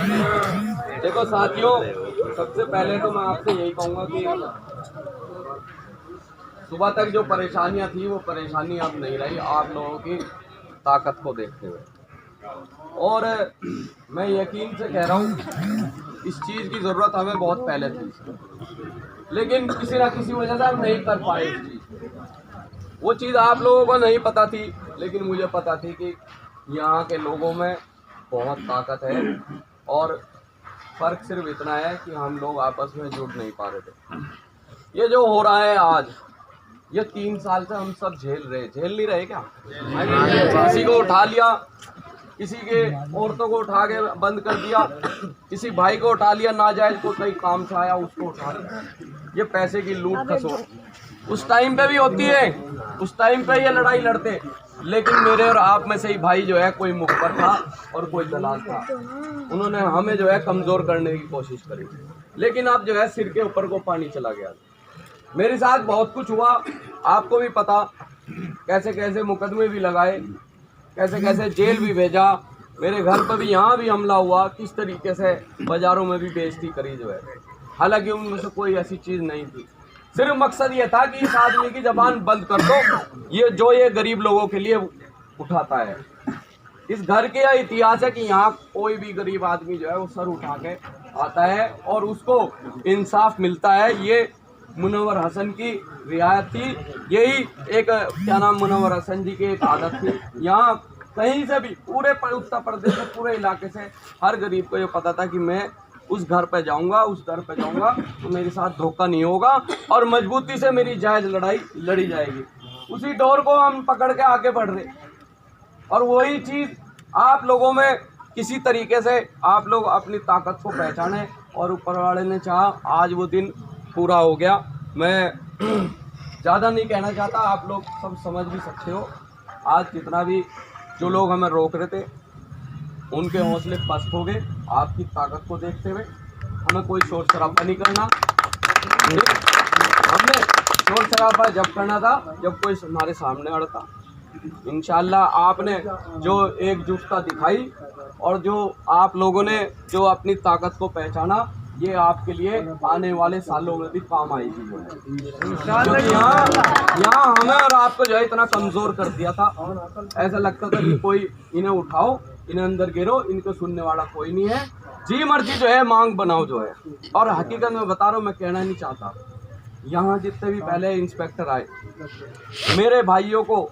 देखो साथियों, सबसे पहले तो मैं आपसे यही कहूँगा कि सुबह तक जो परेशानियां थी वो परेशानी अब नहीं रही आप लोगों की ताकत को देखते हुए। और मैं यकीन से कह रहा हूँ इस चीज़ की ज़रूरत हमें बहुत पहले थी, लेकिन किसी ना किसी वजह से हम नहीं कर पाए इस चीज़। वो चीज़ आप लोगों को नहीं पता थी, लेकिन मुझे पता थी कि यहाँ के लोगों में बहुत ताकत है, और फ़र्क सिर्फ इतना है कि हम लोग आपस में जुड़ नहीं पा रहे थे। ये जो हो रहा है आज, ये 3 साल से हम सब झेल नहीं रहे क्या? किसी को उठा लिया, किसी के औरतों को उठा के बंद कर दिया, किसी भाई को उठा लिया, नाजायज को कहीं काम से आया उसको उठा लिया। ये पैसे की लूट खसोट उस टाइम पे भी होती है, उस टाइम पे ये लड़ाई लड़ते, लेकिन मेरे और आप में से ही भाई जो है कोई मुखबर था और कोई दलाल था। उन्होंने हमें जो है कमज़ोर करने की कोशिश करी, लेकिन अब जो है सिर के ऊपर को पानी चला गया। मेरे साथ बहुत कुछ हुआ, आपको भी पता, कैसे कैसे मुकदमे भी लगाए, कैसे कैसे जेल भी भेजा, मेरे घर पर भी यहाँ भी हमला हुआ, किस तरीके से बाज़ारों में भी बेइज्जती करी जो है। हालांकि उनमें से कोई ऐसी चीज़ नहीं थी, सिर्फ मकसद ये था कि इस आदमी की ज़बान बंद कर दो, ये गरीब लोगों के लिए उठाता है। इस घर के यह इतिहास है कि यहाँ कोई भी गरीब आदमी जो है वो सर उठा के आता है और उसको इंसाफ मिलता है। ये मुनव्वर हसन की रियायत थी, यही एक क्या नाम मुनव्वर हसन जी की एक आदत थी। यहाँ कहीं से भी पूरे उत्तर प्रदेश में पूरे इलाके से हर गरीब को ये पता था कि मैं उस घर पे जाऊंगा, उस घर पे जाऊंगा तो मेरे साथ धोखा नहीं होगा और मजबूती से मेरी जायज़ लड़ाई लड़ी जाएगी। उसी डोर को हम पकड़ के आगे बढ़ रहे, और वही चीज़ आप लोगों में किसी तरीके से आप लोग अपनी ताकत को पहचाने, और ऊपर वाले ने चाहा आज वो दिन पूरा हो गया। मैं ज़्यादा नहीं कहना चाहता, आप लोग सब समझ भी सकते हो। आज जितना भी जो लोग हमें रोक रहे थे उनके हौसले पस्त हो गए। आपकी ताकत को देखते हुए हमें कोई शोर शराबा नहीं करना। हमने शोर शराबा जब करना था जब कोई हमारे सामने अड़ता। इंशाल्लाह आपने जो एकजुटता दिखाई और जो आप लोगों ने जो अपनी ताकत को पहचाना, ये आपके लिए आने वाले सालों में भी काम आएगी जो है। क्योंकि यहाँ हमें और आपको जो है इतना कमज़ोर कर दिया था, ऐसा लगता था कि कोई इन्हें उठाओ, इन्हें अंदर गिरो, इनको सुनने वाला कोई नहीं है, जी मर्जी जो है मांग बनाओ जो है। और हकीकत में बता रहा हूँ, मैं कहना नहीं चाहता, यहाँ जितने भी पहले इंस्पेक्टर आए, मेरे भाइयों को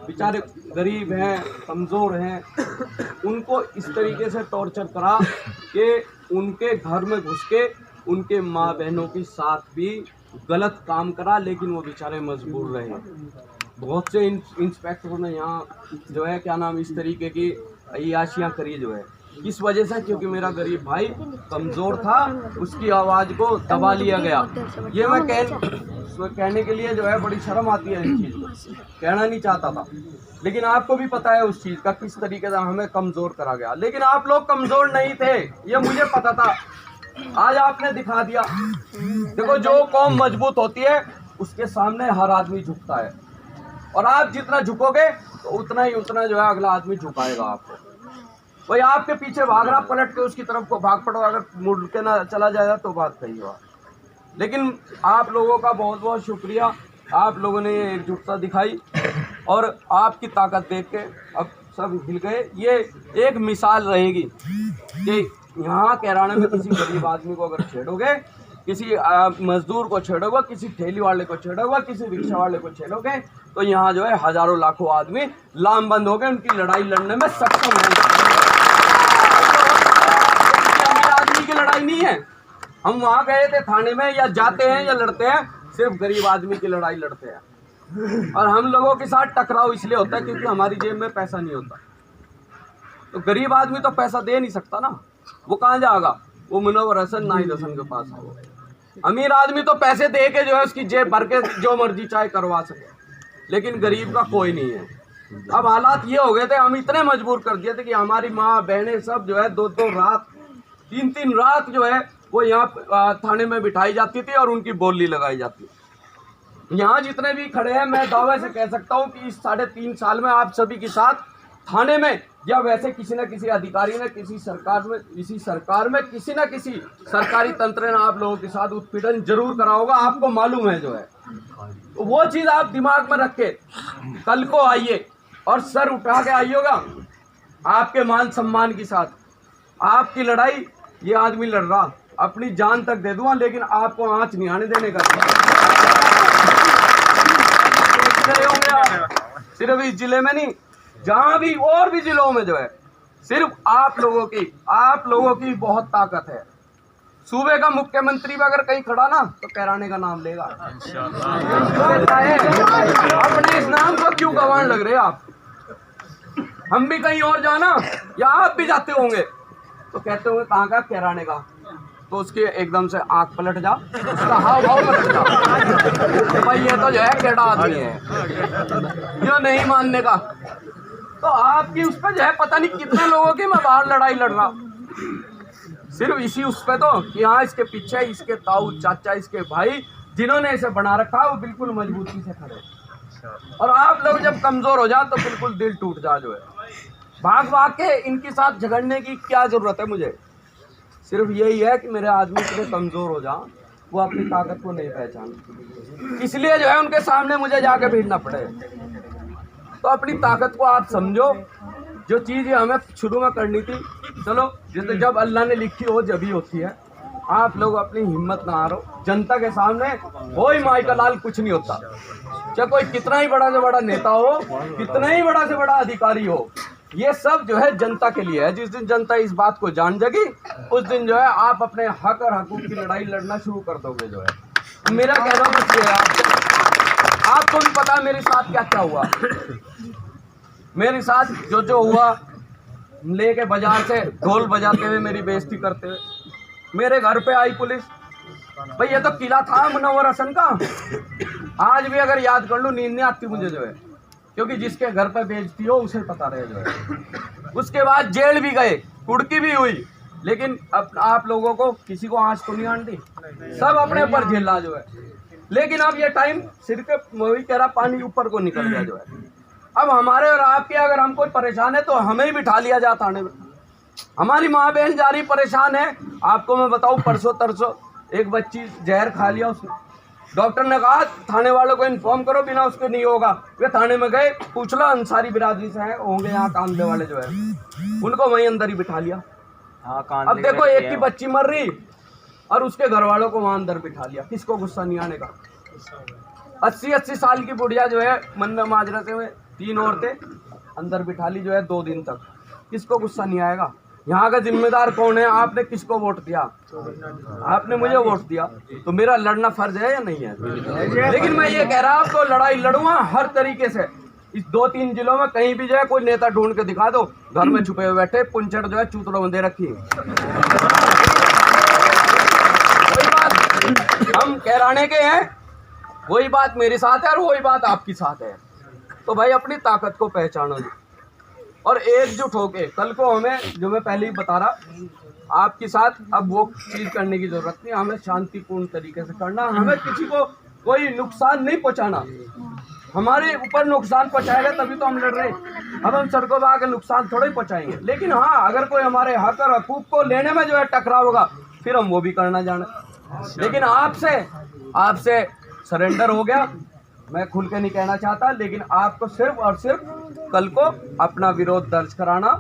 बेचारे गरीब हैं, कमज़ोर हैं, उनको इस तरीके से टॉर्चर करा कि उनके घर में घुस के उनके माँ बहनों के साथ भी गलत काम करा, लेकिन वो बेचारे मजबूर रहे। बहुत से इंस्पेक्टरों ने यहाँ जो है क्या नाम इस तरीके की अय्याशियाँ करी जो है। इस वजह से क्योंकि मेरा गरीब भाई कमज़ोर था, उसकी आवाज़ को दबा लिया गया। ये मैं कहने के लिए जो है बड़ी शर्म आती है, इस चीज़ को कहना नहीं चाहता था, लेकिन आपको भी पता है उस चीज़ का किस तरीके से हमें कमज़ोर करा गया। लेकिन आप लोग कमज़ोर नहीं थे, ये मुझे पता था, आज आपने दिखा दिया। देखो, जो कौम मजबूत होती है उसके सामने हर आदमी झुकता है, और आप जितना झुकोगे तो उतना जो है अगला आदमी झुकाएगा आपको। वही आपके पीछे भाग रहा, पलट के उसकी तरफ को भाग पड़ो, अगर मुड़ के ना चला जाएगा तो बात सही हुआ। लेकिन आप लोगों का बहुत बहुत शुक्रिया, आप लोगों ने ये एकजुटता दिखाई और आपकी ताकत देख के अब सब हिल गए। ये एक मिसाल रहेगी कि यहाँ कैराना में किसी गरीब आदमी को अगर छेड़ोगे, किसी मजदूर को छेड़ोगे, किसी ठेली वाले को छेड़ोगे, किसी रिक्शा वाले को छेड़ोगे, तो यहाँ जो है हजारों लाखों आदमी लामबंद हो गए, उनकी लड़ाई लड़ने में सक्षम है। आदमी की लड़ाई नहीं है, हम वहाँ गए थे थाने में, या जाते हैं या लड़ते हैं, सिर्फ गरीब आदमी की लड़ाई लड़ते हैं। और हम लोगों के साथ टकराव इसलिए होता है क्योंकि हमारी जेब में पैसा नहीं होता। तो गरीब आदमी तो पैसा दे नहीं सकता ना, वो कहाँ जाएगा, वो मुनव्वर हसन नाहिद हसन के पास होगा। अमीर आदमी तो पैसे दे के जो है उसकी जेब भर के जो मर्जी चाहे करवा सके, लेकिन गरीब का कोई नहीं है। अब हालात ये हो गए थे, हम इतने मजबूर कर दिए थे कि हमारी माँ बहनें सब जो है 2-2 रात 3-3 रात जो है वो यहाँ थाने में बिठाई जाती थी और उनकी बोली लगाई जाती थी। यहाँ जितने भी खड़े हैं, मैं दावे से कह सकता हूँ कि इस 3.5 साल में आप सभी के साथ थाने में या वैसे किसी न किसी अधिकारी ने किसी सरकार में किसी न किसी सरकारी तंत्र ने आप लोगों के साथ उत्पीड़न जरूर करा होगा, आपको मालूम है जो है। तो वो चीज़ आप दिमाग में रख के कल को आइए और सर उठा के आइएगा आपके मान सम्मान के साथ। आपकी लड़ाई ये आदमी लड़ रहा, अपनी जान तक दे दूंगा, लेकिन आपको आंच नहीं आने देने का। सिर्फ इस जिले में नहीं, जहां भी और भी जिलों में जो है, सिर्फ आप लोगों की बहुत ताकत है। सूबे का मुख्यमंत्री भी अगर कहीं खड़ा ना तो कैराने का नाम लेगा। अपने इस नाम को क्यों गंवार लग रहे आप? हम भी कहीं और जाना या आप भी जाते होंगे तो कहते होंगे कहाँ का, कैराने का, तो उसके एकदम से आंख पलट जा, उसका हाव भाव पलट जा, भाई ये तो जो है केड़ा आदमी है, ये नहीं मानने का। तो आपकी उस पर जो है पता नहीं कितने लोगों की मैं बाहर लड़ाई लड़ रहा, सिर्फ इसी उस पे तो कि हाँ इसके पीछे इसके ताऊ चाचा इसके भाई जिन्होंने इसे बना रखा है वो बिल्कुल मजबूती से खड़े, और आप लोग जब कमजोर हो जाओ तो बिल्कुल दिल टूट जा जो है। भाग के इनके साथ झगड़ने की क्या जरूरत है मुझे? सिर्फ यही है कि मेरे आदमी इतने कमजोर हो जाओ वो अपनी ताकत को नहीं पहचान, इसलिए जो है उनके सामने मुझे जाके भिड़ना पड़े। तो अपनी ताकत को आप समझो, जो चीज़ हमें शुरू में करनी थी, चलो जैसे जब अल्लाह ने लिखी हो जब ही होती है। आप लोग अपनी हिम्मत ना हारो, जनता के सामने कोई माई का लाल कुछ नहीं होता, चाहे कोई कितना ही बड़ा से बड़ा नेता हो, कितना ही बड़ा से बड़ा अधिकारी हो, ये सब जो है जनता के लिए है। जिस दिन जनता इस बात को जान जाएगी उस दिन जो है आप अपने हक और हकूक की लड़ाई लड़ना शुरू कर दोगे जो है। मेरा कहना बस ये है, आपको भी पता मेरे साथ क्या क्या हुआ। मेरे साथ जो हुआ, लेके बाजार से ढोल बजाते हुए मेरी बेइज्जती करते हुए मेरे घर पे आई पुलिस। भाई ये तो किला था मुनव्वर हसन का, आज भी अगर याद कर लूँ नींद नहीं आती मुझे जो है, क्योंकि जिसके घर पे बेइज्जती हो उसे पता रहे जो है। उसके बाद जेल भी गए, कुड़की भी हुई, लेकिन अब आप लोगों को किसी को आँच तो नहीं आंटी, सब अपने ऊपर झेला जो है। लेकिन अब ये टाइम सिर के वही कह रहा पानी ऊपर को निकल गया जो है। अब हमारे और आपके अगर हम कोई परेशान है तो हमें ही बिठा लिया जाता थाने में। हमारी माँ बहन जा रही परेशान है। आपको मैं बताऊं, परसों तरसों एक बच्ची जहर खा लिया उसने, डॉक्टर ने कहा थाने वालों को इन्फॉर्म करो, बिना उसके नहीं होगा। वे थाने में गए, पूछ लो अंसारी बिरादरी से है होंगे यहाँ कांदे वाले जो है, उनको वहीं अंदर ही बिठा लिया। अब देखो एक की बच्ची मर रही और उसके घर वालों को वहां अंदर बिठा लिया। किसको गुस्सा नहीं आने का? 80 साल की बुढ़िया जो है मन में माजरते हुए 3 औरतें अंदर बिठा ली जो है 2 दिन तक। किसको गुस्सा नहीं आएगा? यहाँ का जिम्मेदार कौन है? आपने किसको वोट दिया? आपने मुझे वोट दिया, तो मेरा लड़ना फर्ज है या नहीं है? लेकिन मैं ये कह रहा हूँ आपको लड़ाई लड़ूंगा हर तरीके से। इस 2-3 जिलों में कहीं भी जो है कोई नेता ढूंढ के दिखा दो, घर में छुपे हुए बैठे पुंचड़ जो है चूतड़ों में दे रखी। वही बात हम कैराने के हैं, वही बात मेरे साथ है और वही बात आपके साथ है। तो भाई अपनी ताकत को पहचानो और एकजुट होके कल को हमें, जो मैं पहले ही बता रहा आपके साथ, अब वो चीज़ करने की जरूरत नहीं, हमें शांतिपूर्ण तरीके से करना। हमें किसी को कोई नुकसान नहीं पहुंचाना। हमारे ऊपर नुकसान पहुंचाएगा तभी तो हम लड़ रहे। अब हम सड़कों पर आकर नुकसान थोड़ा ही पहुंचाएंगे, लेकिन हाँ अगर कोई हमारे हक और हकूक को लेने में जो है टकराव होगा फिर हम वो भी करना जाने। लेकिन आपसे सरेंडर हो गया, मैं खुल के नहीं कहना चाहता, लेकिन आपको सिर्फ और सिर्फ कल को अपना विरोध दर्ज कराना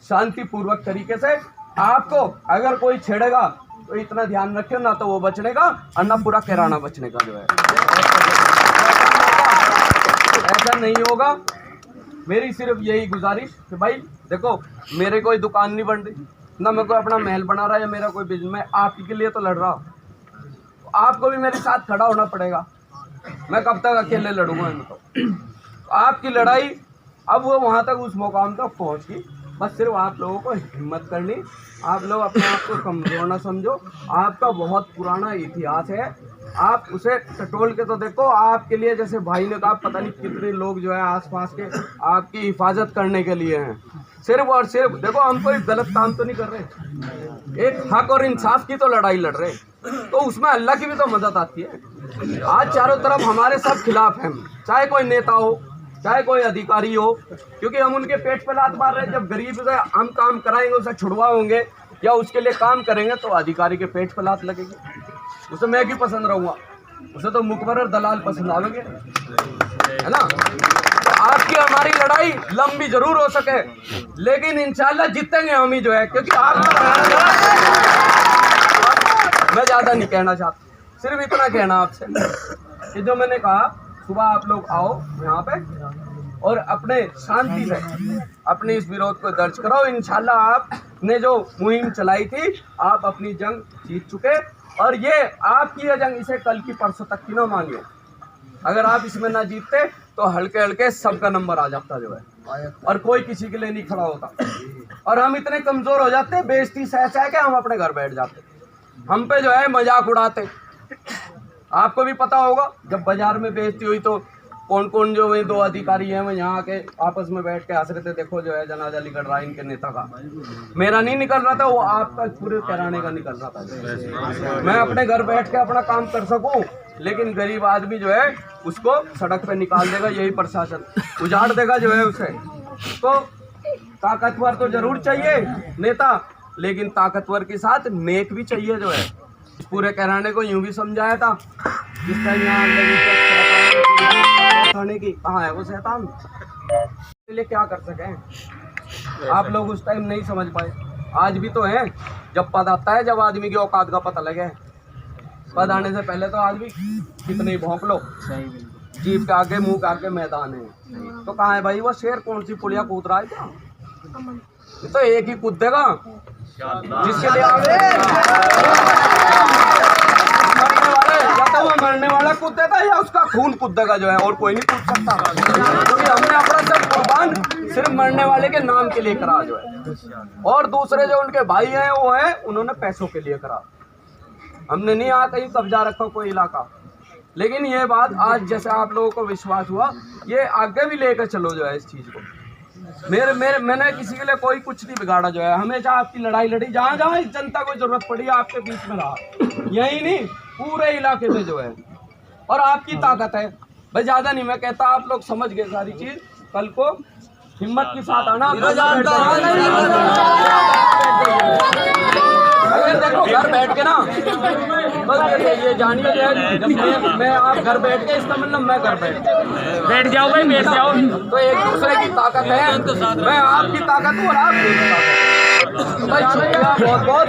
शांतिपूर्वक तरीके से। आपको अगर कोई छेड़ेगा तो इतना ध्यान रखिए, ना तो वो बचने का और ना पूरा कैराना बचने का जो है। ऐसा नहीं होगा। मेरी सिर्फ यही गुजारिश कि भाई देखो, मेरे कोई दुकान नहीं बन रही, ना मैं कोई अपना महल बना रहा है, या मेरा कोई बिजनेस, मैं आपके लिए तो लड़ रहा हूँ। आपको भी मेरे साथ खड़ा होना पड़ेगा। मैं कब तक अकेले लड़ूंगा इनको? आपकी लड़ाई अब वो वहाँ तक उस मुकाम तक पहुँच गई, बस सिर्फ आप लोगों को हिम्मत करनी। आप लोग अपने आप को कमजोर ना समझो। आपका बहुत पुराना इतिहास है, आप उसे टटोल के तो देखो। आपके लिए जैसे भाई ने कहा, पता नहीं कितने लोग जो है आसपास के आपकी हिफाजत करने के लिए हैं। सिर्फ और सिर्फ देखो, हम कोई गलत काम तो नहीं कर रहे, एक हक और इंसाफ की तो लड़ाई लड़ रहे, तो उसमें अल्लाह की भी तो मदद आती है। आज चारों तरफ हमारे सब खिलाफ हैं, चाहे कोई नेता हो, चाहे कोई अधिकारी हो, क्योंकि हम उनके पेट पे लात मार रहे हैं। जब गरीब से हम काम कराएंगे, उसे छुड़वाओगे या उसके लिए काम करेंगे तो अधिकारी के पेट पे लात लगेगी। उसे मैं क्यों पसंद रहूँगा? उसे तो मुखबर दलाल पसंद आवेंगे, है ना। तो आपकी हमारी लड़ाई लंबी जरूर हो सके, लेकिन इंशाल्लाह जीतेंगे हम ही जो है, क्योंकि मैं ज़्यादा नहीं कहना चाहता, सिर्फ इतना कहना आपसे कि जो मैंने कहा, सुबह आप लोग आओ यहाँ पे और अपने शांति से अपने इस विरोध को दर्ज कराओ। इंशाल्लाह आपने जो मुहिम चलाई थी, आप अपनी जंग जीत चुके, और ये आपकी ये जंग इसे कल की परसों तक की ना मानिए। अगर आप इसमें ना जीतते तो हल्के हल्के सबका नंबर आ जाता जो है, और कोई किसी के लिए नहीं खड़ा होता, और हम इतने कमज़ोर हो जाते, बेइज्जती सह के हम अपने घर बैठ जाते, हम पे जो है मजाक उड़ाते। आपको भी पता होगा जब बाजार में बेइज्जती हुई तो कौन कौन जो है 2 अधिकारी हैं वो यहाँ आके आपस में बैठ के हंस रहे थे, देखो जो है जनाजा निकल रहा है इनके नेता का। मेरा नहीं निकल रहा था, वो आपका पूरे कराने का निकल रहा था। मैं अपने घर बैठ के अपना काम कर सकूं, लेकिन गरीब आदमी जो है उसको सड़क पे निकाल देगा, यही प्रशासन उजाड़ देगा जो है उसे। तो ताकतवर तो जरूर चाहिए नेता, लेकिन ताकतवर के साथ नेक भी चाहिए जो है। पूरे कराने को यूं भी समझाया था, जिस टाइम यहाँ खाने की कहाँ है वो शैतान, के लिए क्या कर सके आप लोग उस टाइम नहीं समझ पाए। आज भी तो है, जब पद आता है, जब आदमी की औकात का पता लगे। पद आने से पहले तो आदमी कितने ही भौंक लो, जीप के आगे मुंह के आगे मैदान है। तो कहाँ है भाई वो शेर? कौन सी पुलिया कूद रहा है क्या? ये तो एक ही कूदेगा जिसके लिए मरने वाला कूदेगा या उसका खून कूदेगा जो है, और कोई नहीं कूद सकता, क्योंकि हमने अपना सब कुर्बान सिर्फ मरने वाले के नाम के लिए करा जो है, और दूसरे जो उनके भाई हैं वो है उन्होंने पैसों के लिए करा। हमने नहीं आ कहीं कब्जा रखा कोई इलाका। लेकिन ये बात आज जैसे आप लोगों को विश्वास हुआ, ये आगे भी लेकर चलो जो है इस चीज़ को। मैंने किसी के लिए कोई कुछ नहीं बिगाड़ा जो है, हमेशा आपकी लड़ाई लड़ी, जहाँ जहाँ इस जनता को जरूरत पड़ी आपके बीच में रहा, यही नहीं पूरे इलाके में जो है। और आपकी ताकत है भाई, ज़्यादा नहीं मैं कहता, आप लोग समझ गए सारी चीज़। कल को हिम्मत के साथ आना। अगर देखो घर बैठ के ना बस ये जानिए जो है, जब मैं आप घर बैठ के, इसका मतलब मैं घर बैठ जाओ भाई, बैठ जाओ, तो एक दूसरे की ताकत है, मैं आपकी ताकत हूँ और आप मेरी ताकत। भाई शुक्रिया बहुत बहुत।